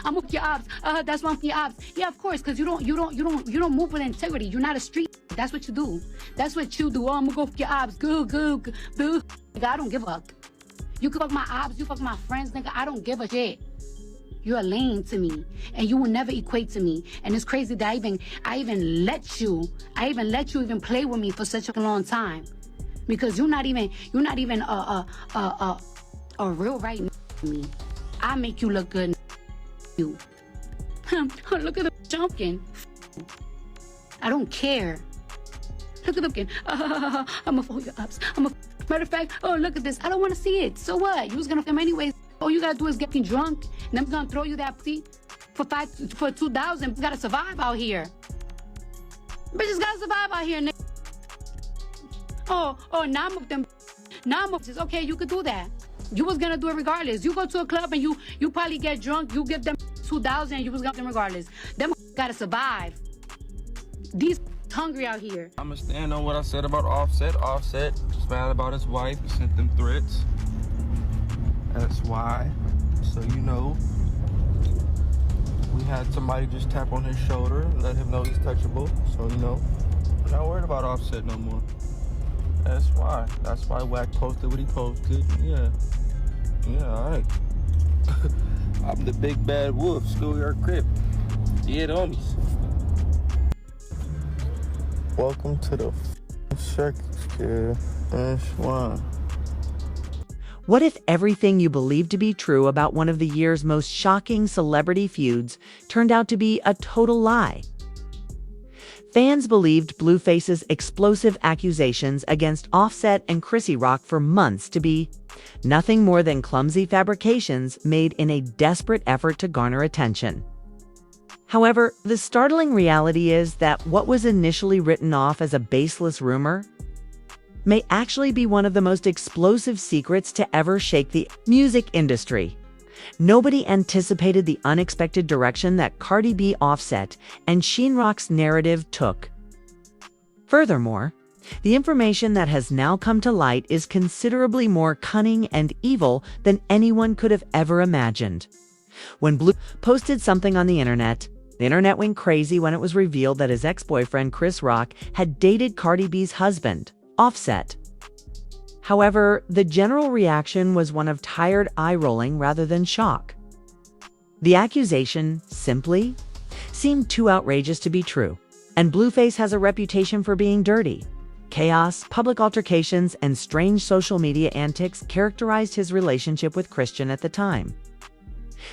I'm with your ops. That's why I'm with your ops. Yeah, of course, because you don't move with integrity. You're not a street. That's what you do. That's what you do. Oh, I'm gonna go for your ops. Good. Nigga, I don't give a fuck. You can fuck my ops, you fuck my friends, nigga. I don't give a shit. You're a lame to me, and you will never equate to me. And it's crazy that I even let you even play with me for such a long time, because you're not even a real right to me. I make you look good. You. Look at the jumping. I don't care. Look at them. I'ma follow your ups. Matter of fact, oh, look at this. I don't want to see it. So what? You was gonna come anyways. All you gotta do is get me drunk, and I'm gonna throw you that pussy for 2,000. You gotta survive out here. Bitches gotta survive out here, nigga. Oh, now I'm with them. Now I'm with this. Okay, you could do that. You was gonna do it regardless. You go to a club and you probably get drunk. You give them 2,000. You was gonna do it regardless. Them gotta survive. These hungry out here. I'ma stand on what I said about Offset. Offset was mad about his wife. He sent them threats. That's why. So you know, we had somebody just tap on his shoulder and let him know he's touchable. So you know, we're not worried about Offset no more. That's why. That's why Wack posted what he posted. Yeah, alright. I'm the big bad wolf, schoolyard crip. Yeah, homies. Welcome to the circus, kid. That's why. What if everything you believed to be true about one of the year's most shocking celebrity feuds turned out to be a total lie? Fans believed Blueface's explosive accusations against Offset and Chrisean Rock for months to be nothing more than clumsy fabrications made in a desperate effort to garner attention. However, the startling reality is that what was initially written off as a baseless rumor may actually be one of the most explosive secrets to ever shake the music industry. Nobody anticipated the unexpected direction that Cardi B, Offset, and Chrisean Rock's narrative took. Furthermore, the information that has now come to light is considerably more cunning and evil than anyone could have ever imagined. When Blue posted something on the internet went crazy when it was revealed that his ex-boyfriend Chrisean Rock had dated Cardi B's husband, Offset. However, the general reaction was one of tired eye-rolling rather than shock. The accusation, simply, seemed too outrageous to be true, and Blueface has a reputation for being dirty. Chaos, public altercations, and strange social media antics characterized his relationship with Chrisean at the time.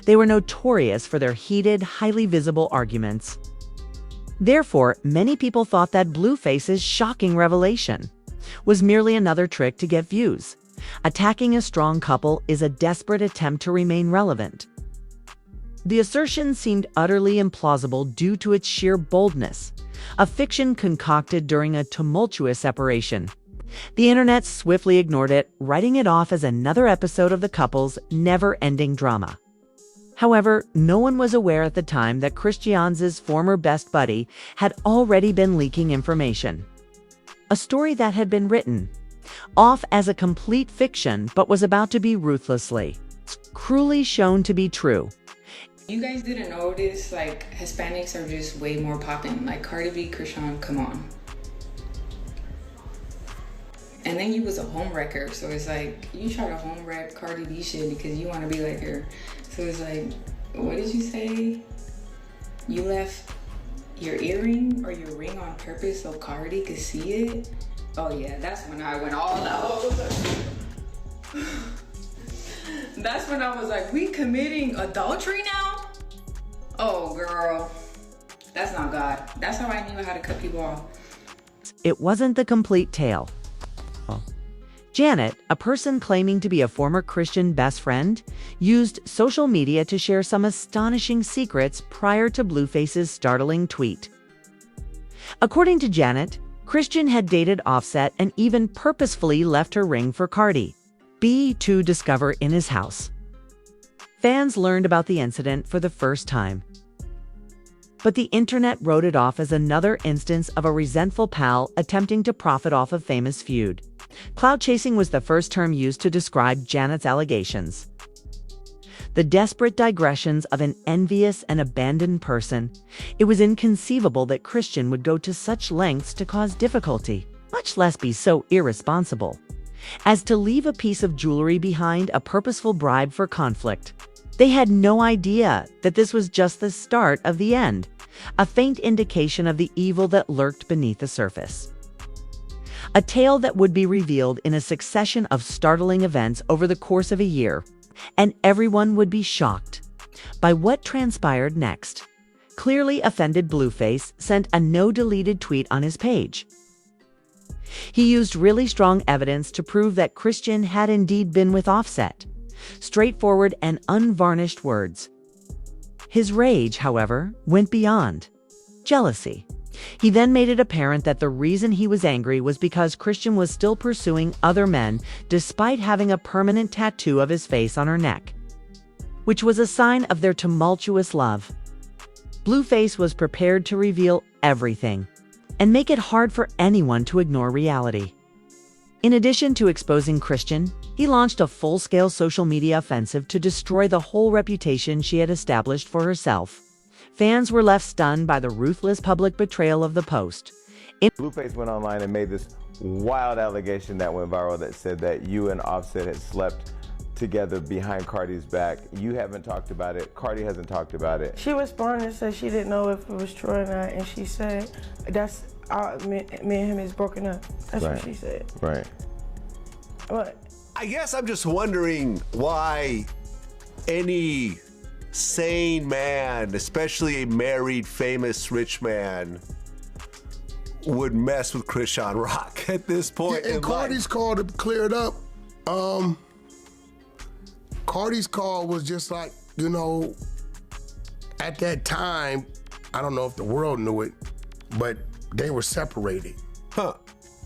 They were notorious for their heated, highly visible arguments. Therefore, many people thought that Blueface's shocking revelation was merely another trick to get views. Attacking a strong couple is a desperate attempt to remain relevant. The assertion seemed utterly implausible due to its sheer boldness, a fiction concocted during a tumultuous separation. The internet swiftly ignored it, writing it off as another episode of the couple's never-ending drama. However, no one was aware at the time that Chrisean's former best buddy had already been leaking information. A story that had been written off as a complete fiction but was about to be ruthlessly, cruelly shown to be true. You guys didn't notice, like, Hispanics are just way more popping. Like, Cardi B, Chrisean, come on. And then you was a home wrecker, so it's like, you try to home wreck Cardi B shit because you want to be like her. So it's like, what did you say? You left your earring or your ring on purpose so Cardi could see it? Oh yeah, that's when I went all out. That's when I was like, we committing adultery now? Oh girl, that's not God. That's how I knew how to cut people off. It wasn't the complete tale. Janet, a person claiming to be a former Chrisean best friend, used social media to share some astonishing secrets prior to Blueface's startling tweet. According to Janet, Chrisean had dated Offset and even purposefully left her ring for Cardi B to discover in his house. Fans learned about the incident for the first time, but the internet wrote it off as another instance of a resentful pal attempting to profit off a famous feud. Cloud chasing was the first term used to describe Janet's allegations. the desperate digressions of an envious and abandoned person, it was inconceivable that Chrisean would go to such lengths to cause difficulty, much less be so irresponsible as to leave a piece of jewelry behind, a purposeful bribe for conflict. They had no idea that this was just the start of the end, a faint indication of the evil that lurked beneath the surface. A tale that would be revealed in a succession of startling events over the course of a year, and everyone would be shocked by what transpired next. Clearly offended Blueface sent a no-deleted tweet on his page. He used really strong evidence to prove that Chrisean had indeed been with Offset. Straightforward and unvarnished words. His rage, however, went beyond jealousy. He then made it apparent that the reason he was angry was because Chrisean was still pursuing other men despite having a permanent tattoo of his face on her neck, which was a sign of their tumultuous love. Blueface was prepared to reveal everything and make it hard for anyone to ignore reality. In addition to exposing Chrisean, he launched a full-scale social media offensive to destroy the whole reputation she had established for herself. Fans were left stunned by the ruthless public betrayal of the post. Blueface went online and made this wild allegation that went viral that said that you and Offset had slept together behind Cardi's back. You haven't talked about it. Cardi hasn't talked about it. She responded and said she didn't know if it was true or not, and she said, "That's me and him is broken up." That's Right. what she said. Right. But I guess I'm just wondering why any sane man, especially a married, famous, rich man, would mess with Chrisean Rock at this point Yeah, and in Cardi's life. call to clear it up. Cardi's call was just like, at that time, I don't know if the world knew it, but they were separated. Huh.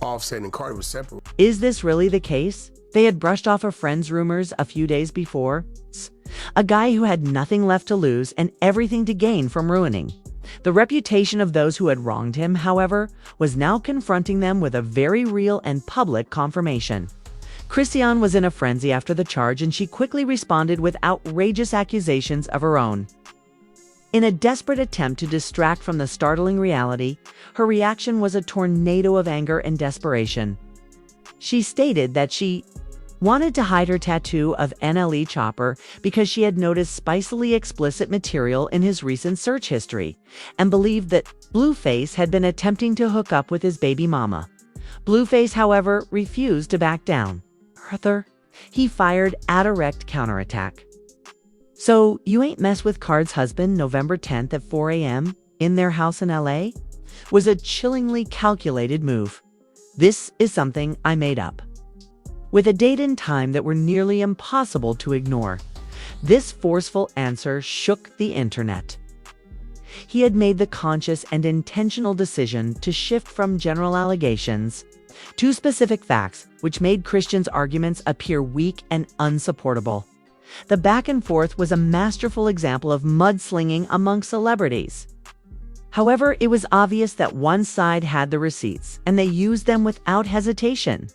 Offset and Cardi was separated. Is this really the case? They had brushed off a friend's rumors a few days before. A guy who had nothing left to lose and everything to gain from ruining. The reputation of those who had wronged him, however, was now confronting them with a very real and public confirmation. Chrisean was in a frenzy after the charge, and she quickly responded with outrageous accusations of her own. In a desperate attempt to distract from the startling reality, her reaction was a tornado of anger and desperation. She stated that she wanted to hide her tattoo of NLE Chopper because she had noticed spicily explicit material in his recent search history and believed that Blueface had been attempting to hook up with his baby mama. Blueface, however, refused to back down. Further, he fired a direct counterattack. "So you ain't mess with Card's husband November 10th at 4 a.m. in their house in LA?" was a chillingly calculated move. "This is something I made up." With a date and time that were nearly impossible to ignore, this forceful answer shook the internet. He had made the conscious and intentional decision to shift from general allegations to specific facts, which made Chrisean's arguments appear weak and unsupportable. The back and forth was a masterful example of mudslinging among celebrities. However, it was obvious that one side had the receipts, and they used them without hesitation.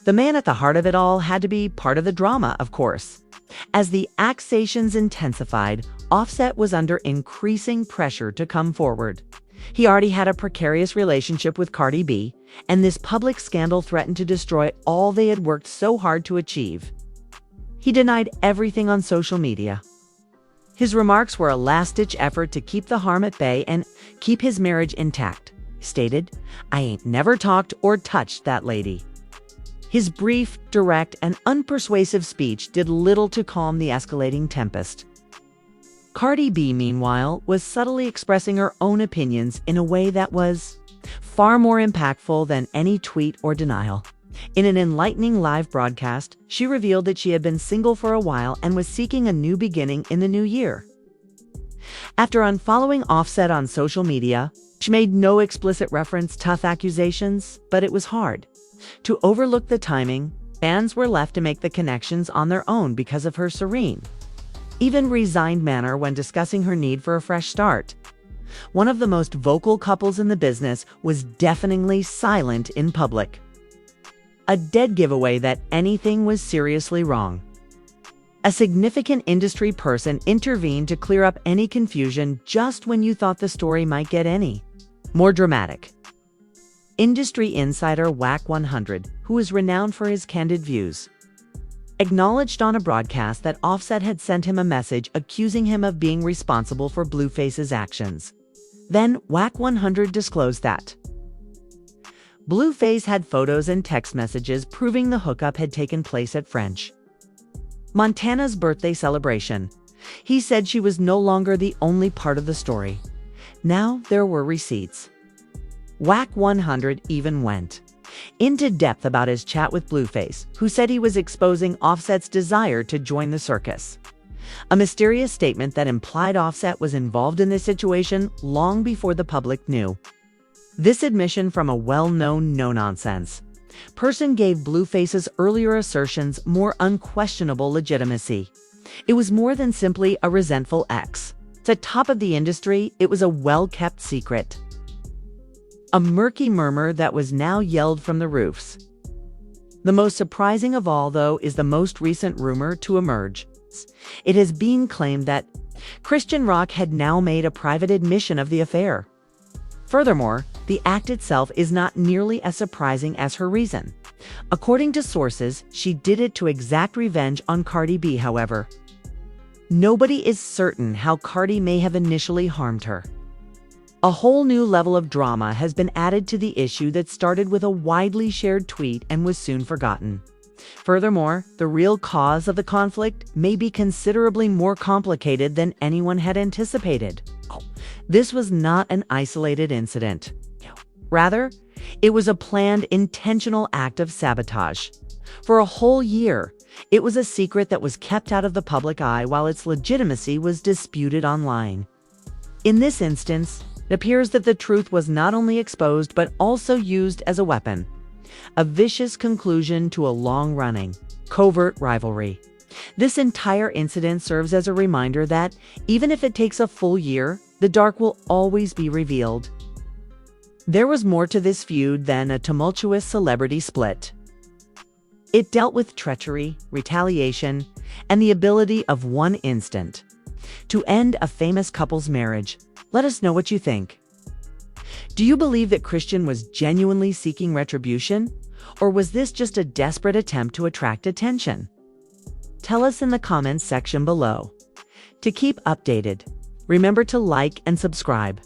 The man at the heart of it all had to be part of the drama, of course. As the accusations intensified, Offset was under increasing pressure to come forward. He already had a precarious relationship with Cardi B, and this public scandal threatened to destroy all they had worked so hard to achieve. He denied everything on social media. His remarks were a last-ditch effort to keep the harm at bay and keep his marriage intact. He stated, "I ain't never talked or touched that lady." His brief, direct, and unpersuasive speech did little to calm the escalating tempest. Cardi B, meanwhile, was subtly expressing her own opinions in a way that was far more impactful than any tweet or denial. In an enlightening live broadcast, she revealed that she had been single for a while and was seeking a new beginning in the new year. After unfollowing Offset on social media, she made no explicit reference to tough accusations, but it was hard to overlook the timing. Fans were left to make the connections on their own because of her serene, even resigned manner when discussing her need for a fresh start. One of the most vocal couples in the business was deafeningly silent in public. A dead giveaway that anything was seriously wrong. A significant industry person intervened to clear up any confusion just when you thought the story might get any more dramatic. Industry insider Whack 100, who is renowned for his candid views, acknowledged on a broadcast that Offset had sent him a message accusing him of being responsible for Blueface's actions. Then Whack 100 disclosed that Blueface had photos and text messages proving the hookup had taken place at French Montana's birthday celebration. He said she was no longer the only part of the story. Now there were receipts. Whack 100 even went into depth about his chat with Blueface, who said he was exposing Offset's desire to join the circus. A mysterious statement that implied Offset was involved in this situation long before the public knew. This admission from a well-known no-nonsense person gave Blueface's earlier assertions more unquestionable legitimacy. It was more than simply a resentful ex. At the top of the industry, it was a well-kept secret. A murky murmur that was now yelled from the roofs. The most surprising of all, though, is the most recent rumor to emerge. It is being claimed that Chrisean Rock had now made a private admission of the affair. Furthermore, the act itself is not nearly as surprising as her reason. According to sources, she did it to exact revenge on Cardi B, however. Nobody is certain how Cardi may have initially harmed her. A whole new level of drama has been added to the issue that started with a widely shared tweet and was soon forgotten. Furthermore, the real cause of the conflict may be considerably more complicated than anyone had anticipated. This was not an isolated incident. Rather, it was a planned, intentional act of sabotage. For a whole year, it was a secret that was kept out of the public eye while its legitimacy was disputed online. In this instance, it appears that the truth was not only exposed but also used as a weapon. A vicious conclusion to a long-running, covert rivalry. This entire incident serves as a reminder that, even if it takes a full year, the dark will always be revealed. There was more to this feud than a tumultuous celebrity split. It dealt with treachery, retaliation, and the ability of one instant to end a famous couple's marriage. Let us know what you think. Do you believe that Chrisean was genuinely seeking retribution, or was this just a desperate attempt to attract attention? Tell us in the comments section below. To keep updated, remember to like and subscribe.